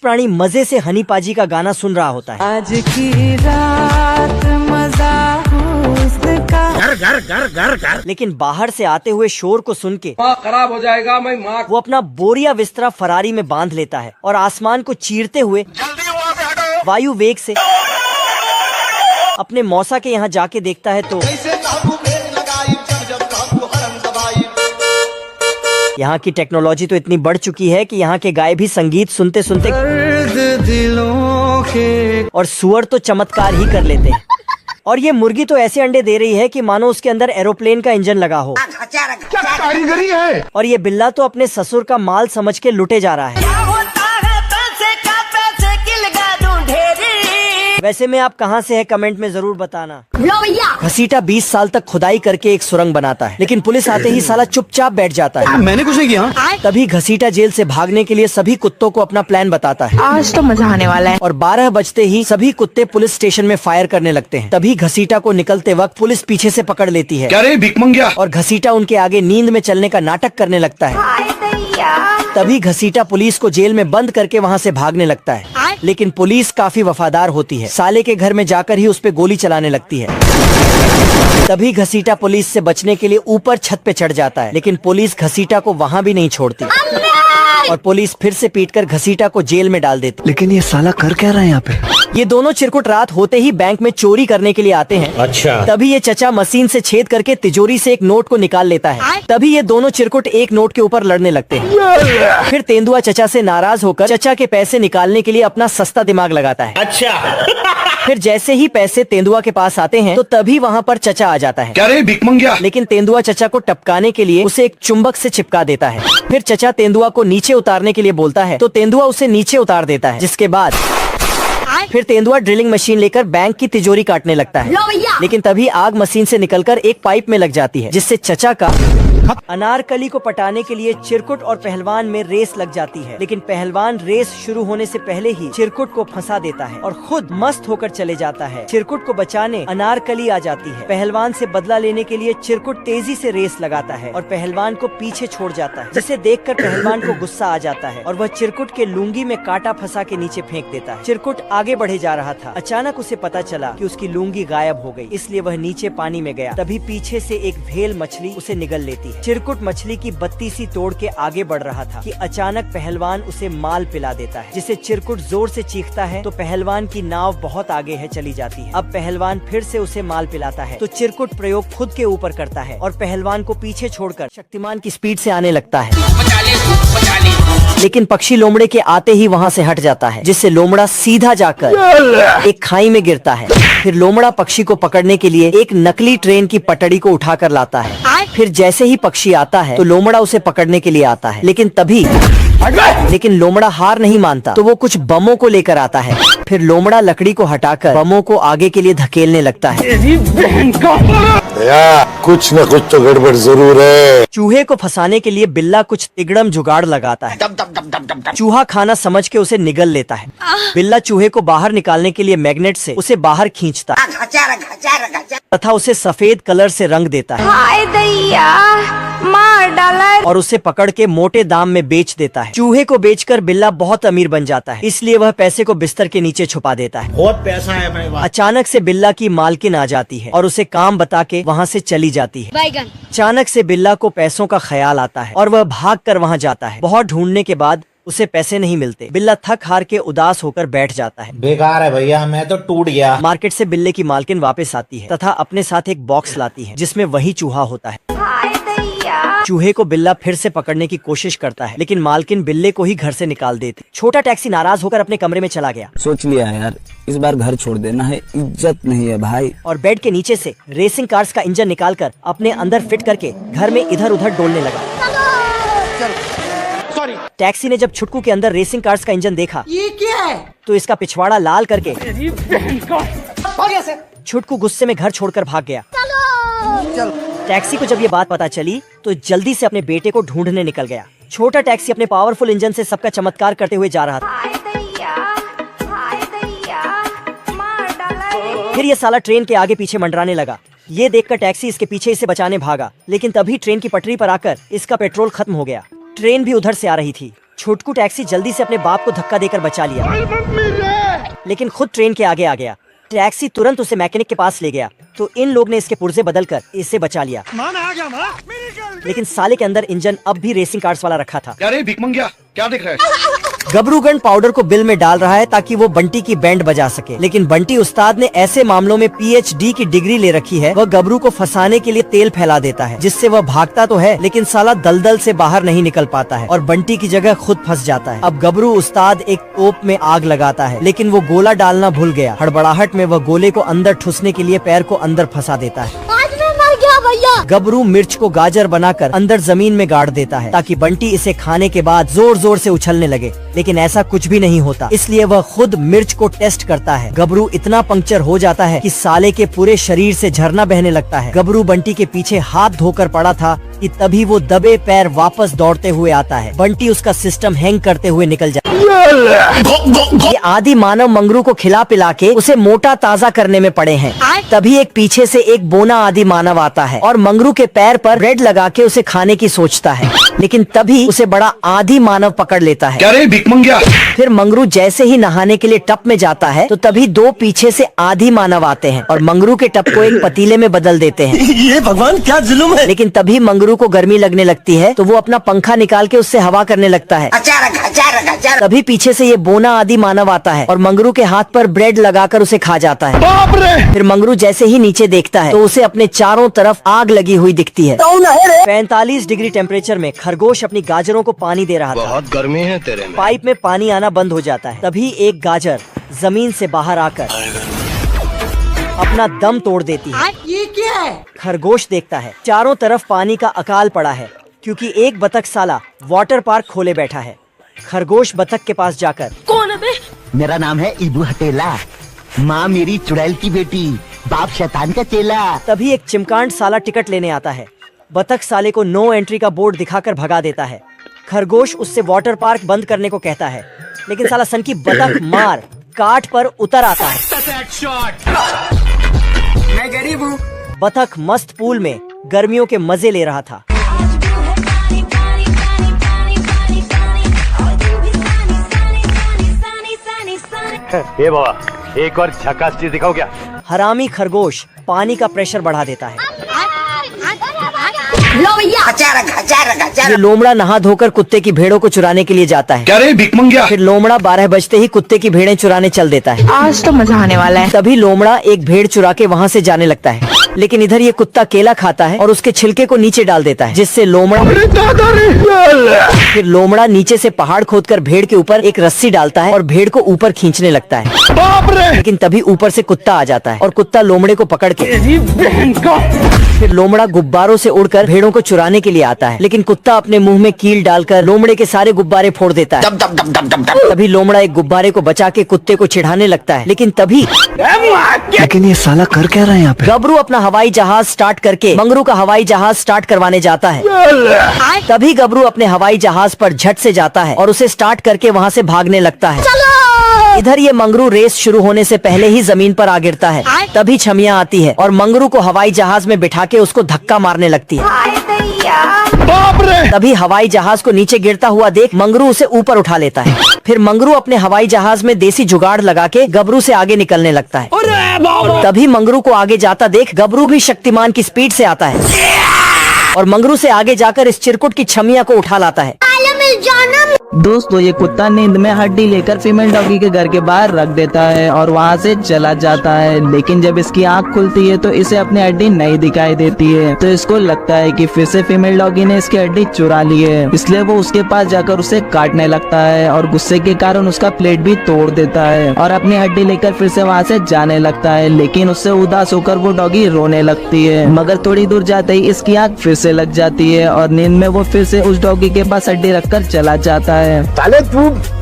प्राणी मजे से हनी पाजी का गाना सुन रहा होता है। आज की रात मजा हुस्न का घर घर घर घर घर। लेकिन बाहर से आते हुए शोर को सुन के माँ खराब हो जाएगा, मैं माँ। वो अपना बोरिया बिस्तरा फरारी में बांध लेता है और आसमान को चीरते हुए जल्दी वहाँ से हटो। वायु वेग से अपने मौसा के यहाँ जाके देखता है तो यहाँ की टेक्नोलॉजी तो इतनी बढ़ चुकी है कि यहाँ के गाय भी संगीत सुनते सुनते दिलों के और सुअर तो चमत्कार ही कर लेते हैं। और ये मुर्गी तो ऐसे अंडे दे रही है कि मानो उसके अंदर एरोप्लेन का इंजन लगा हो। क्या कारीगरी है। और ये बिल्ला तो अपने ससुर का माल समझ के लुटे जा रहा है। वैसे में आप कहाँ से है कमेंट में जरूर बताना। घसीटा 20 साल तक खुदाई करके एक सुरंग बनाता है, लेकिन पुलिस आते ही साला चुपचाप बैठ जाता है। मैंने कुछ नहीं किया। तभी घसीटा जेल से भागने के लिए सभी कुत्तों को अपना प्लान बताता है। आज तो मजा आने वाला है। और 12 बजते ही सभी कुत्ते पुलिस स्टेशन में फायर करने लगते हैं। तभी घसीटा को निकलते वक्त पुलिस पीछे से पकड़ लेती है। क्या रे भिकमंगिया। और घसीटा उनके आगे नींद में चलने का नाटक करने लगता है। तभी घसीटा पुलिस को जेल में बंद करके वहाँ से भागने लगता है, लेकिन पुलिस काफी वफादार होती है। साले के घर में जाकर ही उस पे गोली चलाने लगती है। तभी घसीटा पुलिस से बचने के लिए ऊपर छत पे चढ़ जाता है, लेकिन पुलिस घसीटा को वहाँ भी नहीं छोड़ती और पुलिस फिर से पीटकर घसीटा को जेल में डाल देती। लेकिन ये साला कर क्या रहा है यहाँ पे। ये दोनों चिरकुट रात होते ही बैंक में चोरी करने के लिए आते हैं। अच्छा। तभी ये चचा मशीन से छेद करके तिजोरी से एक नोट को निकाल लेता है। तभी ये दोनों चिरकुट एक नोट के ऊपर लड़ने लगते हैं। फिर तेंदुआ चचा से नाराज होकर चचा के पैसे निकालने के लिए अपना सस्ता दिमाग लगाता है। अच्छा। फिर जैसे ही पैसे तेंदुआ के पास आते हैं तो तभी वहाँ पर चचा आ जाता है। क्या रे भिकमंगिया। लेकिन तेंदुआ चचा को टपकाने के लिए उसे एक चुंबक से चिपका देता है। फिर चचा तेंदुआ को नीचे उतारने के लिए बोलता है तो तेंदुआ उसे नीचे उतार देता है, जिसके बाद फिर तेंदुआ ड्रिलिंग मशीन लेकर बैंक की तिजोरी काटने लगता है। लेकिन तभी आग मशीन से निकलकर एक पाइप में लग जाती है, जिससे चचा का अनारकली को पटाने के लिए चिरकुट और पहलवान में रेस लग जाती है। लेकिन पहलवान रेस शुरू होने से पहले ही चिरकुट को फंसा देता है और खुद मस्त होकर चले जाता है। चिरकुट को बचाने अनारकली आ जाती है। पहलवान से बदला लेने के लिए चिरकुट तेजी से रेस लगाता है और पहलवान को पीछे छोड़ जाता है, जिसे देखकर पहलवान को गुस्सा आ जाता है और वह चिरकुट के लुंगी में कांटा फंसा के नीचे फेंक देता है। चिरकुट आगे बढ़े जा रहा था। अचानक उसे पता चला कि उसकी लुंगी गायब हो गई, इसलिए वह नीचे पानी में गया। तभी पीछे से एक भेल मछली उसे निगल लेती है। चिरकुट मछली की बत्ती सी तोड़ के आगे बढ़ रहा था कि अचानक पहलवान उसे माल पिला देता है, जिसे चिरकुट जोर से चीखता है तो पहलवान की नाव बहुत आगे है चली जाती है। अब पहलवान फिर से उसे माल पिलाता है तो चिरकुट प्रयोग खुद के ऊपर करता है और पहलवान को पीछे छोड़कर शक्तिमान की स्पीड से आने लगता है। लेकिन पक्षी लोमड़े के आते ही वहाँ से हट जाता है, जिससे लोमड़ा सीधा जाकर एक खाई में गिरता है। फिर लोमड़ा पक्षी को पकड़ने के लिए एक नकली ट्रेन की पटड़ी को उठाकर लाता है। फिर जैसे ही पक्षी आता है तो लोमड़ा उसे पकड़ने के लिए आता है, लेकिन लोमड़ा हार नहीं मानता तो वो कुछ बमों को लेकर आता है। फिर लोमड़ा लकड़ी को हटाकर बमों को आगे के लिए धकेलने लगता है। कुछ न कुछ तो गड़बड़ जरूर है। चूहे को फंसाने के लिए बिल्ला कुछ तिगड़म जुगाड़ लगाता है। चूहा खाना समझ के उसे निगल लेता है। बिल्ला चूहे को बाहर निकालने के लिए मैग्नेट से उसे बाहर खींचता है तथा उसे सफेद कलर से रंग देता है। हाय दैया, मार डाला और उसे पकड़ के मोटे दाम में बेच देता है। चूहे को बेचकर बिल्ला बहुत अमीर बन जाता है, इसलिए वह पैसे को बिस्तर के नीचे छुपा देता है। बहुत पैसा है मेरे पास। अचानक से बिल्ला की मालकिन आ जाती है और उसे काम बता के वहाँ से चली जाती है। अचानक से बिल्ला को पैसों का ख्याल आता है और वह भाग कर वहाँ जाता है। बहुत ढूंढने के बाद उसे पैसे नहीं मिलते। बिल्ला थक हार के उदास होकर बैठ जाता है। बेकार है भैया, मैं तो टूट गया। मार्केट से बिल्ले की मालकिन वापस आती है तथा अपने साथ एक बॉक्स लाती है, जिसमें वही चूहा होता है। चूहे को बिल्ला फिर से पकड़ने की कोशिश करता है, लेकिन मालकिन बिल्ले को ही घर से निकाल देती। छोटा टैक्सी नाराज होकर अपने कमरे में चला गया। सोच लिया यार, इस बार घर छोड़ देना है, इज्जत नहीं है भाई। और बेड के नीचे से रेसिंग कार्स का इंजन निकालकर अपने अंदर फिट करके घर में इधर उधर डोलने लगा। टैक्सी ने जब छुटकू के अंदर रेसिंग कार्स का इंजन देखा, ये क्या है, तो इसका पिछवाड़ा लाल करके छुटकू गुस्से में घर छोड़कर भाग गया। टैक्सी को जब ये बात पता चली तो जल्दी से अपने बेटे को ढूंढने निकल गया। छोटा टैक्सी अपने पावरफुल इंजन से सबका चमत्कार करते हुए जा रहा था। फिर ये साला ट्रेन के आगे पीछे मंडराने लगा। ये देखकर टैक्सी इसके पीछे इसे बचाने भागा, लेकिन तभी ट्रेन की पटरी पर आकर इसका पेट्रोल खत्म हो गया। ट्रेन भी उधर से आ रही थी। छोटकू टैक्सी जल्दी से अपने बाप को धक्का देकर बचा लिया, लेकिन खुद ट्रेन के आगे आ गया। टैक्सी तुरंत उसे मैकेनिक के पास ले गया, तो इन लोग ने इसके पुर्जे बदलकर इसे बचा लिया। लेकिन साले के अंदर इंजन अब भी रेसिंग कार्स वाला रखा था। अरे भिक मंगिया, क्या दिख रहा है? गबरूगन पाउडर को बिल में डाल रहा है ताकि वो बंटी की बैंड बजा सके, लेकिन बंटी उस्ताद ने ऐसे मामलों में PhD की डिग्री ले रखी है। वह गबरू को फंसाने के लिए तेल फैला देता है, जिससे वह भागता तो है लेकिन साला दलदल से बाहर नहीं निकल पाता है और बंटी की जगह खुद फंस जाता है। अब गबरू उस्ताद एक तोप में आग लगाता है, लेकिन वो गोला डालना भूल गया। हड़बड़ाहट में वह गोले को अंदर ठुसने के लिए पैर को अंदर फंसा देता है। गबरू मिर्च को गाजर बनाकर अंदर जमीन में गाड़ देता है ताकि बंटी इसे खाने के बाद जोर जोर से उछलने लगे, लेकिन ऐसा कुछ भी नहीं होता। इसलिए वह खुद मिर्च को टेस्ट करता है। गबरू इतना पंक्चर हो जाता है कि साले के पूरे शरीर से झरना बहने लगता है। गबरू बंटी के पीछे हाथ धोकर पड़ा था कि तभी वो दबे पैर वापस दौड़ते हुए आता है। बंटी उसका सिस्टम हैंग करते हुए निकल जाता है। ये आदि मानव मंगरू को खिला पिला के उसे मोटा ताजा करने में पड़े हैं। तभी एक पीछे से एक बोना आदि मानव आता है और मंगरू के पैर पर ब्रेड लगा के उसे खाने की सोचता है, लेकिन तभी उसे बड़ा आदि मानव पकड़ लेता है। क्या रे भिक मंगिया? फिर मंगरू जैसे ही नहाने के लिए टप में जाता है तो तभी दो पीछे से आदि मानव आते हैं और मंगरू के टप को एक पतीले में बदल देते हैं। ये भगवान क्या जुल्म है। लेकिन तभी मंगरू को गर्मी लगने लगती है तो वो अपना पंखा निकाल के उससे हवा करने लगता है। तभी पीछे से ये बोना आदि मानव आता है और मंगरू के हाथ पर ब्रेड लगाकर उसे खा जाता है। बाप रे! फिर मंगरू जैसे ही नीचे देखता है तो उसे अपने चारों तरफ आग लगी हुई दिखती है। 45 डिग्री टेम्परेचर में खरगोश अपनी गाजरों को पानी दे रहा था। बहुत गर्मी है तेरे में। पाइप में पानी आना बंद हो जाता है। तभी एक गाजर जमीन से बाहर आकर अपना दम तोड़ देती है। ये क्या है? खरगोश देखता है चारों तरफ पानी का अकाल पड़ा है, क्योंकि एक बतख साला वाटर पार्क खोले बैठा है। खरगोश बतख के पास जाकर, कौन है बे? मेरा नाम है इबू हटेला, माँ मेरी चुड़ैल की बेटी, बाप शैतान का चेला। तभी एक चिमकांड साला टिकट लेने आता है। बतख साले को नो एंट्री का बोर्ड दिखाकर भगा देता है। खरगोश उससे वाटर पार्क बंद करने को कहता है, लेकिन साला सन की बतख मार काट पर उतर आता है। मैं गरीब हूँ। बतख मस्त पूल में गर्मियों के मजे ले रहा था। ए बाबा, एक और झकास चीज दिखाओ क्या? हरामी खरगोश पानी का प्रेशर बढ़ा देता है। ये लोमड़ा नहा धोकर कुत्ते की भेड़ों को चुराने के लिए जाता है। क्या रे भिक मंगिया? फिर लोमड़ा 12 बजते ही कुत्ते की भेड़ें चुराने चल देता है। आज तो मजा आने वाला है। तभी लोमड़ा एक भेड़ चुरा के वहाँ से जाने लगता है, लेकिन इधर ये कुत्ता केला खाता है और उसके छिलके को नीचे डाल देता है, जिससे लोमड़ा फिर लोमड़ा नीचे से पहाड़ खोदकर भेड़ के ऊपर एक रस्सी डालता है और भेड़ को ऊपर खींचने लगता है। बाप रे! लेकिन तभी ऊपर से कुत्ता आ जाता है और कुत्ता लोमड़े को पकड़ के फिर लोमड़ा गुब्बारों से उड़कर भेड़ों को चुराने के लिए आता है, लेकिन कुत्ता अपने मुंह में कील डालकर लोमड़े के सारे गुब्बारे फोड़ देता है। तभी लोमड़ा एक गुब्बारे को बचा के कुत्ते को चिढ़ाने लगता है, लेकिन तभी लेकिन ये साला कर क्या रहा है यहाँ पे। गबरू अपना हवाई जहाज स्टार्ट करके मंगरू का हवाई जहाज स्टार्ट करवाने जाता है। तभी गबरू अपने हवाई जहाज पर झट से जाता है और उसे स्टार्ट करके वहाँ से भागने लगता है। इधर ये मंगरू रेस शुरू होने से पहले ही जमीन पर आ गिरता है। तभी छमिया आती है और मंगरू को हवाई जहाज में बिठा के उसको धक्का मारने लगती है। बाप रे! तभी हवाई जहाज को नीचे गिरता हुआ देख मंगरू उसे ऊपर उठा लेता है। फिर मंगरू अपने हवाई जहाज में देसी जुगाड़ लगा के गबरू से आगे निकलने लगता है। तभी मंगरू को आगे जाता देख गबरू भी शक्तिमान की स्पीड से आता है और मंगरू से आगे जाकर इस चिरकुट की छमिया को उठा लाता है। दोस्तों, ये कुत्ता नींद में हड्डी लेकर फीमेल डॉगी के घर के बाहर रख देता है और वहाँ से चला जाता है, लेकिन जब इसकी आंख खुलती है तो इसे अपनी हड्डी नहीं दिखाई देती है। तो इसको लगता है कि फिर से फीमेल डॉगी ने इसकी हड्डी चुरा ली है, इसलिए वो उसके पास जाकर उसे काटने लगता है और गुस्से के कारण उसका प्लेट भी तोड़ देता है और अपनी हड्डी लेकर फिर से वहाँ से जाने लगता है। लेकिन उससे उदास होकर वो डॉगी रोने लगती है, मगर थोड़ी दूर जाते ही इसकी आंख फिर से लग जाती है और नींद में वो फिर से उस डॉगी के पास हड्डी रखकर चला जाता है।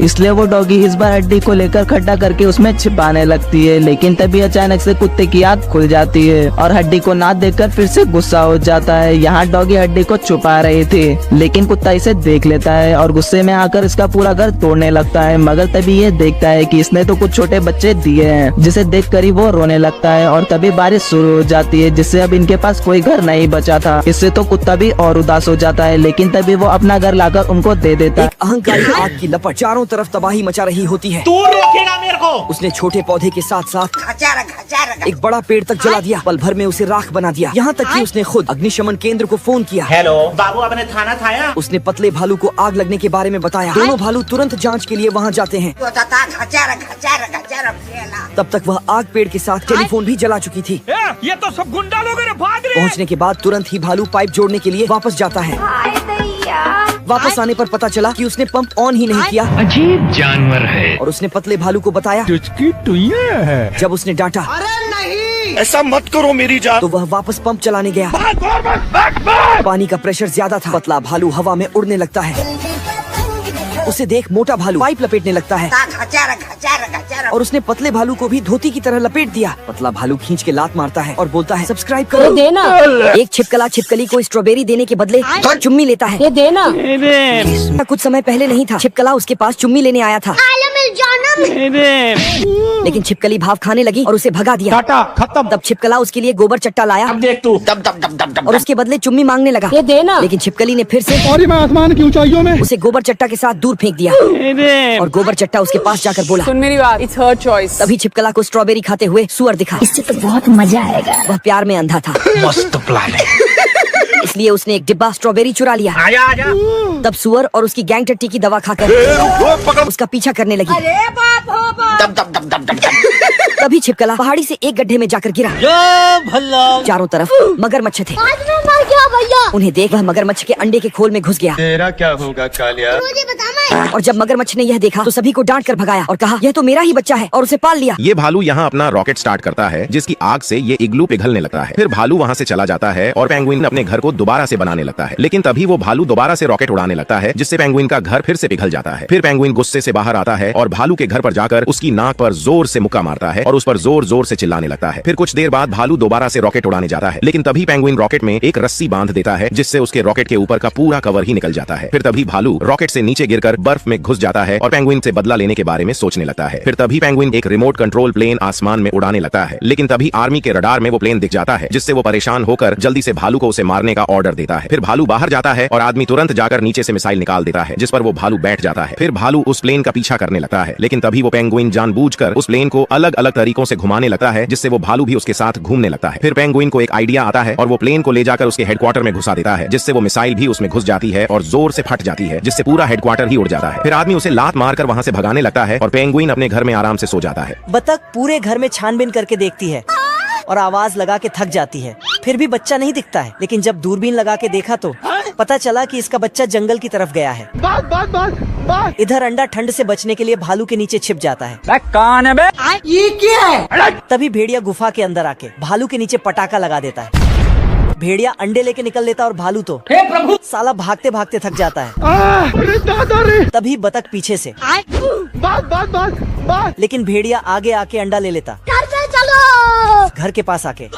इसलिए वो डॉगी इस बार हड्डी को लेकर खड्डा करके उसमें छिपाने लगती है, लेकिन तभी अचानक से कुत्ते की आंख खुल जाती है और हड्डी को ना देखकर फिर से गुस्सा हो जाता है। यहाँ डॉगी हड्डी को छुपा रहे थे, लेकिन कुत्ता इसे देख लेता है और गुस्से में आकर इसका पूरा घर तोड़ने लगता है, मगर तभी ये देखता है कि इसने तो कुछ छोटे बच्चे दिए हैं, जिसे देखकर ही वो रोने लगता है और तभी बारिश शुरू हो जाती है, जिससे अब इनके पास कोई घर नहीं बचा था। इससे तो कुत्ता भी और उदास हो जाता है, लेकिन तभी वो अपना घर लाकर उनको दे देता है। एक अहंकारी आग की लपट चारों तरफ तबाही मचा रही होती है। तू रोकेगा मेरे को। उसने छोटे पौधे के साथ साथ एक बड़ा पेड़ तक जला दिया। पल भर में उसे राख बना दिया। यहाँ तक कि उसने खुद अग्निशमन केंद्र को फोन किया। हेलो बाबू, आपने थाना थाया? उसने पतले भालू को आग लगने के बारे में बताया। दोनों भालू तुरंत जांच के लिए वहाँ जाते हैं। तब तक वह आग पेड़ के साथ टेलीफोन भी जला चुकी थी। ये तो सब गुंडा लोग भाग रहे। पहुँचने के बाद तुरंत ही भालू पाइप जोड़ने के लिए वापस जाता है। वापस आने पर पता चला कि उसने पंप ऑन ही नहीं किया। अजीब जानवर है। और उसने पतले भालू को बताया। जब उसने डांटा ऐसा मत करो मेरी जान, तो वह वापस पंप चलाने गया। पानी का प्रेशर ज्यादा था। पतला भालू हवा में उड़ने लगता है। उसे देख मोटा भालू पाइप लपेटने लगता है और उसने पतले भालू को भी धोती की तरह लपेट दिया। पतला भालू खींच के लात मारता है और बोलता है सब्सक्राइब करो। देना। एक छिपकला छिपकली को स्ट्रॉबेरी देने के बदले चुम्मी लेता है। ये देना। कुछ समय पहले नहीं था। छिपकला उसके पास चुम्मी लेने आया था, लेकिन छिपकली भाव खाने लगी और उसे भगा दिया। खत्म। तब छिपकला उसके लिए गोबर चट्टा लाया। अब देख तू। और उसके बदले चुम्मी मांगने लगा। ये देना। लेकिन छिपकली ने फिर से मैं आसमान की ऊंचाइयों में उसे गोबर चट्टा के साथ दूर फेंक दिया। और गोबर चट्टा उसके पास जाकर बोला, सुन मेरी बात, इट्स हर चॉइस। तभी छिपकला को स्ट्रॉबेरी खाते हुए सुअर दिखा। इससे तो बहुत मजा आएगा। वह प्यार में अंधा था। मस्त प्लान है। इसलिए उसने एक डिब्बा स्ट्रॉबेरी चुरा लिया। आजा आजा। तब सुअर और उसकी गैंग टट्टी की दवा खाकर उसका पीछा करने लगी। तभी छिपकला पहाड़ी से एक गड्ढे में जाकर गिरा। चारों तरफ मगरमच्छ थे। उन्हें देख वह मगरमच्छ के अंडे के खोल में घुस गया। तेरा क्या होगा कालिया? और जब मगरमच्छ ने यह देखा तो सभी को डांट कर भगाया और कहा यह तो मेरा ही बच्चा है, और उसे पाल लिया। ये भालू यहाँ अपना रॉकेट स्टार्ट करता है, जिसकी आग से ये इग्लू पिघलने लगता है। फिर भालू वहाँ से चला जाता है और पेंगुइन अपने घर को दोबारा से बनाने लगता है। लेकिन तभी वो भालू दोबारा से रॉकेट उड़ाने लगता है, जिससे पेंगुइन का घर फिर से पिघल जाता है। फिर पेंगुइन गुस्से से बाहर आता है और भालू के घर पर जाकर उसकी नाक पर जोर से मुक्का मारता है और उस पर जोर जोर से चिल्लाने लगता है। फिर कुछ देर बाद भालू दोबारा से रॉकेट उड़ाने जाता है, लेकिन तभी पेंगुइन रॉकेट में एक रस्सी बांध देता है, जिससे उसके रॉकेट के ऊपर का पूरा कवर ही निकल जाता है। फिर तभी भालू रॉकेट से नीचे गिरकर बर्फ में घुस जाता है और पेंगुइन से बदला लेने के बारे में सोचने लगता है। फिर तभी पेंगुइन एक रिमोट कंट्रोल प्लेन आसमान में उड़ाने लगता है, लेकिन तभी आर्मी के रडार में वो प्लेन दिख जाता है, जिससे वो परेशान होकर जल्दी से भालू को उसे मारने का ऑर्डर देता है। फिर भालू बाहर जाता है और आदमी तुरंत जाकर नीचे से मिसाइल निकाल देता है, जिस पर वो भालू बैठ जाता है। फिर भालू उस प्लेन का पीछा करने लगता है, लेकिन तभी वो पेंगुइन जानबूझकर उस प्लेन को अलग अलग तरीकों से घुमाने लगता है, जिससे वो भालू भी उसके साथ घूमने लगता है। फिर पेंगुइन को एक आइडिया आता है और वो प्लेन को ले जाकर उसके हेडक्वार्टर में घुसा देता है, जिससे वो मिसाइल भी उसमें घुस जाती है और जोर से फट जाती है, जिससे पूरा हेडक्वार्टर ही उड़ जाता है। फिर आदमी उसे लात मारकर वहाँ से भगाने लगता है और पेंगुइन अपने घर में आराम से सो जाता है। बतख पूरे घर में छानबीन करके देखती है और आवाज लगा के थक जाती है। फिर भी बच्चा नहीं दिखता है, लेकिन जब दूरबीन लगा के देखा तो पता चला कि इसका बच्चा जंगल की तरफ गया है। इधर अंडा ठंड से बचने के लिए भालू के नीचे छिप जाता है। कौन है बे? ये क्या है? तभी भेड़िया गुफा के अंदर आके भालू के नीचे पटाखा लगा देता है। भेड़िया अंडे लेके निकल लेता और भालू तो हे प्रभु साला भागते भागते थक जाता है। तभी बतख पीछे से लेकिन भेड़िया आगे आके अंडा ले लेता घर के पास आके,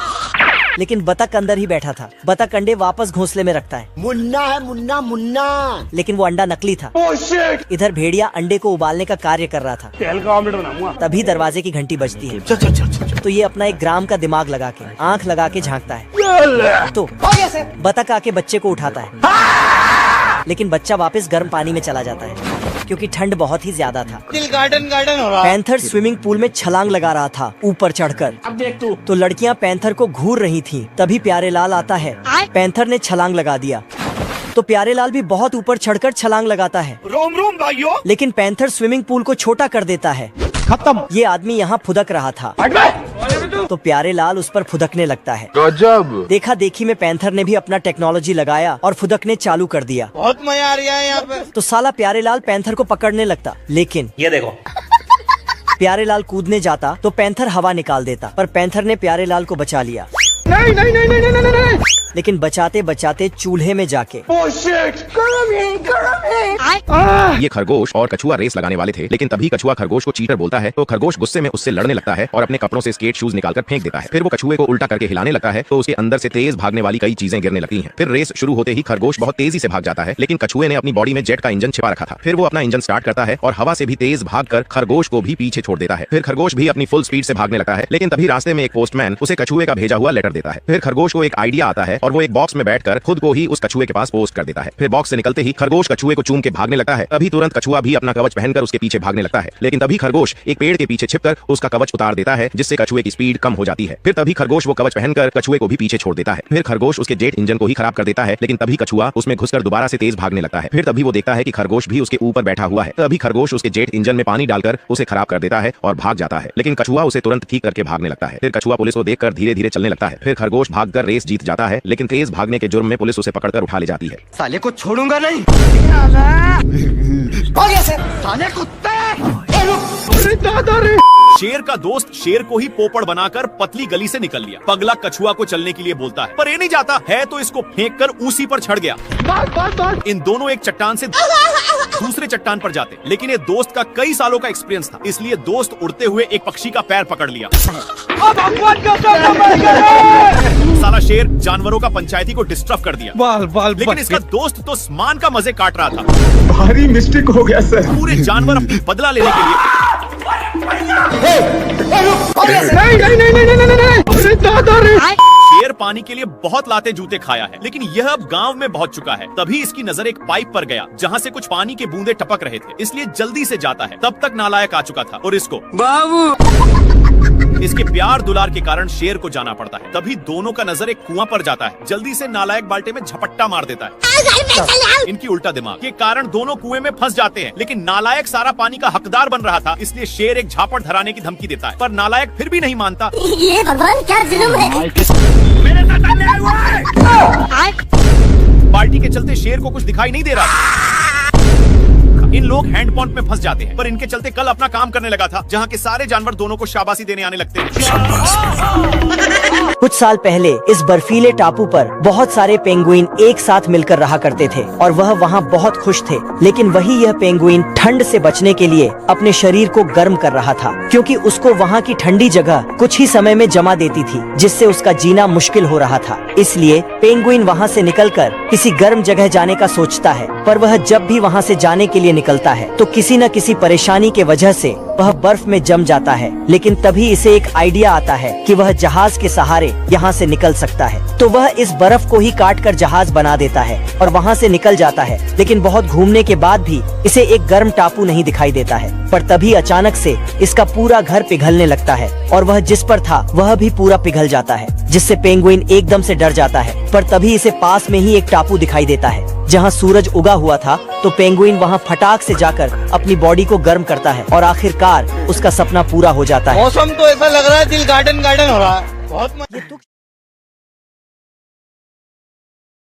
लेकिन बतख अंदर ही बैठा था। बतख अंडे वापस घोंसले में रखता है। मुन्ना है मुन्ना मुन्ना। लेकिन वो अंडा नकली था। इधर भेड़िया अंडे को उबालने का कार्य कर रहा था। तेल का ऑमलेट बनाऊंगा। तभी दरवाजे की घंटी बजती है। तो ये अपना एक ग्राम का दिमाग लगा के आंख लगा के झांकता है, तो बतख आके बच्चे को उठाता है, लेकिन बच्चा वापस गर्म पानी में चला जाता है क्योंकि ठंड बहुत ही ज्यादा था। दिल गार्डन गार्डन हो रहा। पैंथर स्विमिंग पूल में छलांग लगा रहा था ऊपर चढ़कर। अब देख तू। तो लड़कियां पैंथर को घूर रही थीं। तभी प्यारेलाल आता है। पैंथर ने छलांग लगा दिया तो प्यारेलाल भी बहुत ऊपर चढ़कर छलांग लगाता है। रोम रोम भाइयों। लेकिन पैंथर स्विमिंग पूल को छोटा कर देता है। खत्म। ये आदमी यहाँ फुदक रहा था तो प्यारेलाल उस पर फुदकने लगता है। गजब। देखा देखी में पैंथर ने भी अपना टेक्नोलॉजी लगाया और फुदकने चालू कर दिया। बहुत मजा आ रहा है यहाँ पे। तो साला प्यारेलाल पैंथर को पकड़ने लगता, लेकिन ये देखो प्यारेलाल कूदने जाता तो पैंथर हवा निकाल देता, पर पैंथर ने प्यारेलाल को बचा लिया। नहीं नहीं नहीं नहीं नहीं नहीं नहीं। लेकिन बचाते बचाते चूल्हे में जाके ये खरगोश और कछुआ रेस लगाने वाले थे, लेकिन तभी कछुआ खरगोश को चीटर बोलता है तो खरगोश गुस्से में उससे लड़ने लगता है और अपने कपड़ों से स्केट शूज निकालकर फेंक देता है। फिर वो कछुए को उल्टा करके हिलाने लगता है तो उसके अंदर से तेज भागने वाली कई चीजें गिरने लगती हैं। फिर रेस शुरू होते ही खरगोश बहुत तेजी से भाग जाता है, लेकिन कछुए ने अपनी बॉडी में जेट का इंजन छिपा रखा था। फिर वो अपना इंजन स्टार्ट करता है और हवा से भी तेज भागकर खरगोश को भी पीछे छोड़ देता है। फिर खरगोश भी अपनी फुल स्पीड से भागने लगता है, लेकिन तभी रास्ते में एक पोस्टमैन उसे कछुए का भेजा हुआ लेटर देता है। फिर खरगोश को एक आइडिया आता है और वो एक बॉक्स में बैठकर खुद को ही उस कछुए के पास पोस्ट कर देता है। फिर बॉक्स से निकलते ही खरगोश कछुए को चूम के भागने लगता है। अभी तुरंत कछुआ भी अपना कवच पहनकर उसके पीछे भागने लगता है, लेकिन तभी खरगोश एक पेड़ के पीछे छिपकर उसका कवच उतार देता है, जिससे कछुए की स्पीड कम हो जाती है। फिर तभी खरगोश वो कवच पहनकर कछुए को भी पीछे छोड़ देता है। फिर खरगोश उसके जेट इंजन को ही खराब कर देता है, लेकिन तभी कछुआ उसमें घुसकर दोबारा से तेज भागने लगता है। फिर तभी वो देखता है कि खरगोश भी उसके ऊपर बैठा हुआ है। तभी खरगोश उसके जेट इंजन में पानी डालकर उसे खराब कर देता है और भाग जाता है, लेकिन कछुआ उसे तुरंत ठीक करके भागने लगता है। फिर कछुआ पुलिस को देखकर धीरे धीरे चलने लगता है। फिर खरगोश भागकर रेस जीत जाता है, लेकिन तेज भागने के जुर्म में पुलिस उसे पकड़कर उठा ले जाती है। साले को छोड़ूंगा नहीं। साले कुत्ते। शेर का दोस्त शेर को ही पोपड़ बनाकर पतली गली से निकल लिया। पगला कछुआ को चलने के लिए बोलता है, पर ये नहीं जाता है तो इसको फेंक कर उसी पर चढ़ गया। इन दोनों एक चट्टान से दूसरे चट्टान पर जाते, लेकिन ये दोस्त का कई सालों का एक्सपीरियंस था, इसलिए दोस्त उड़ते हुए एक पक्षी का पैर पकड़ लिया। साला शेर जानवरों का पंचायती को डिस्टर्ब कर दिया। लेकिन इसका दोस्त तो स्मान का मजे काट रहा था। भारी मिस्टेक हो गया सर। पूरे जानवर अपनी बदला लेने के लिए शेर पानी के लिए बहुत लाते जूते खाया है, लेकिन यह अब गांव में पहुंच चुका है। तभी इसकी नजर एक पाइप पर गया, जहां से कुछ पानी के बूंदे टपक रहे थे, इसलिए जल्दी से जाता है। तब तक नालायक आ चुका था और इसको इसके प्यार दुलार के कारण शेर को जाना पड़ता है। तभी दोनों का नजर एक कुआं पर जाता है। जल्दी से नालायक बाल्टे में झपट्टा मार देता है। इनकी उल्टा दिमाग के कारण दोनों कुएं में फंस जाते हैं, लेकिन नालायक सारा पानी का हकदार बन रहा था, इसलिए शेर एक झापड़ धराने की धमकी देता है, पर नालायक फिर भी नहीं मानता। ये भगवान क्या जुल्म है। बाल्टी के चलते शेर को कुछ दिखाई नहीं दे रहा। इन लोग हैंडपंप में फंस जाते हैं, पर इनके चलते कल अपना काम करने लगा था, जहाँ के सारे जानवर दोनों को शाबाशी देने आने लगते हैं। कुछ साल पहले इस बर्फीले टापू पर बहुत सारे पेंगुइन एक साथ मिलकर रहा करते थे और वह वहाँ बहुत खुश थे। लेकिन वही यह पेंगुइन ठंड से बचने के लिए अपने शरीर को गर्म कर रहा था, क्योंकि उसको वहाँ की ठंडी जगह कुछ ही समय में जमा देती थी, जिससे उसका जीना मुश्किल हो रहा था। इसलिए पेंगुइन वहाँ से निकलकर किसी गर्म जगह जाने का सोचता है, पर वह जब भी वहाँ से जाने के लिए निकलता है तो किसी न किसी परेशानी के वजह से वह बर्फ में जम जाता है। लेकिन तभी इसे एक आइडिया आता है कि वह जहाज के सहारे यहाँ से निकल सकता है, तो वह इस बर्फ को ही काटकर जहाज बना देता है और वहाँ से निकल जाता है। लेकिन बहुत घूमने के बाद भी इसे एक गर्म टापू नहीं दिखाई देता है, पर तभी अचानक से इसका पूरा घर पिघलने लगता है और वह जिस पर था वह भी पूरा पिघल जाता है, जिससे पेंगुइन एकदम से डर जाता है। पर तभी इसे पास में ही एक टापू दिखाई देता है जहाँ सूरज उगा हुआ था, तो पेंगुइन वहाँ फटाक से जाकर अपनी बॉडी को गर्म करता है और आखिरकार उसका सपना पूरा हो जाता है। मौसम तो ऐसा लग रहा है दिल गार्डन गार्डन हो रहा है। बहुत